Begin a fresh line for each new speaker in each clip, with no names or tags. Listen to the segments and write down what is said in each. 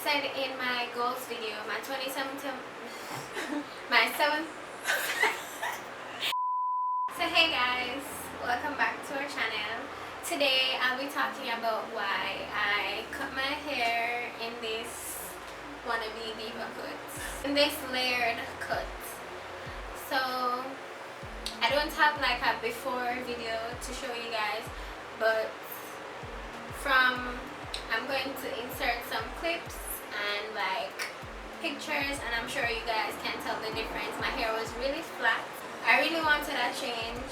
said in my goals video, my 2017, my 7th. So hey guys, welcome back to our channel. Today I'll be talking about why I cut my hair in this wannabe diva cut, in this layered cut. So I don't have like a before video to show you guys, but I'm going to insert some clips and like pictures, and I'm sure you guys can tell the difference. My hair was really flat. I really wanted a change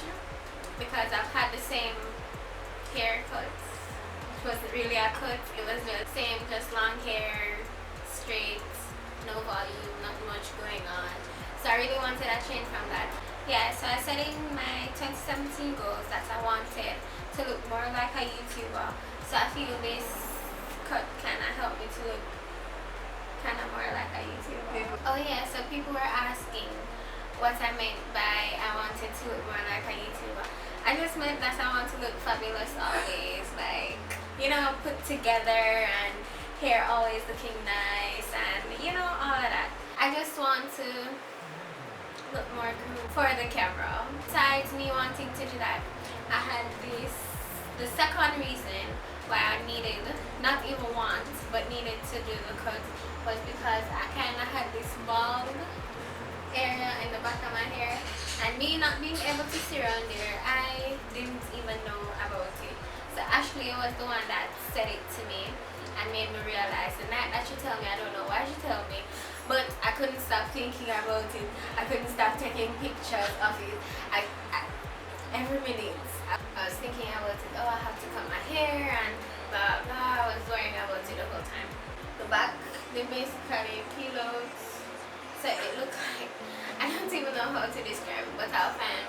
because I've had the same haircut. It wasn't really a cut, it was the same, just long hair, straight, no volume, not much going on. So I really wanted a change from that. Yeah, so I said in my 2017 goals that I wanted to look more like a YouTuber. So I feel this cut kind of helped me to look kind of more like a YouTuber. Oh yeah, so people were asking what I meant by I wanted to look more like a YouTuber. I just meant that I want to look fabulous always, like, you know, put together and hair always looking nice and, you know, all of that. I just want to look more cool for the camera. Besides me wanting to do that, I had the second reason why I needed, not even want, but needed to do the cut was because I kind of had this bald area in the back of my hair, and me not being able to see around there, I didn't even know about it. So Ashley was the one that said it to me and made me realize. The night that she told me, I don't know why she told me, but I couldn't stop thinking about it. I couldn't stop taking pictures of it. Every minute I was thinking about it. Oh, I have to cut my hair and blah blah. I was worrying about it the whole time. The back, they basically peel out, so it looked like, I don't even know how to describe it, but I'll find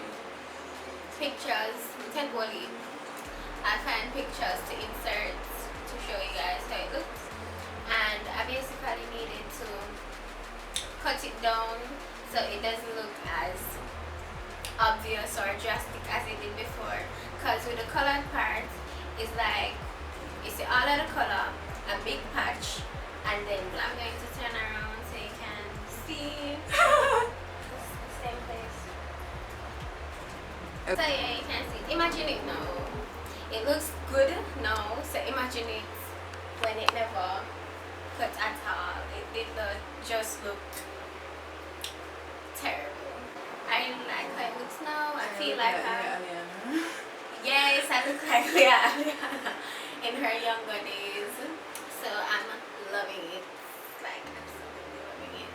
pictures, I'll find pictures to insert to show you guys how it looks. And I basically needed to cut it down so it doesn't look as obvious or drastic as it did before, because with the colored part it's like you see all of the color, a big patch, and then I'm going to turn around so you can see the same place. Okay. So yeah, you can see. Imagine it now. It looks good now, so imagine it when it never cut at all. It did not just look terrible. I really like how it looks now. I feel like yes, I look like Aliana in her younger days. So I'm loving it, like absolutely loving it.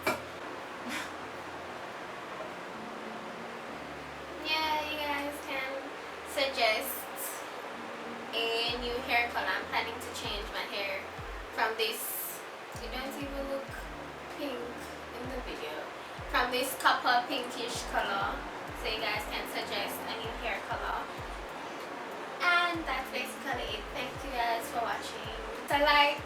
Yeah, you guys can suggest a new hair color. I'm planning to change my hair from this, you don't even look pink in the video, from this copper pinkish color, so you guys can suggest a new hair color. And that's basically it. Thank you guys for watching. So like,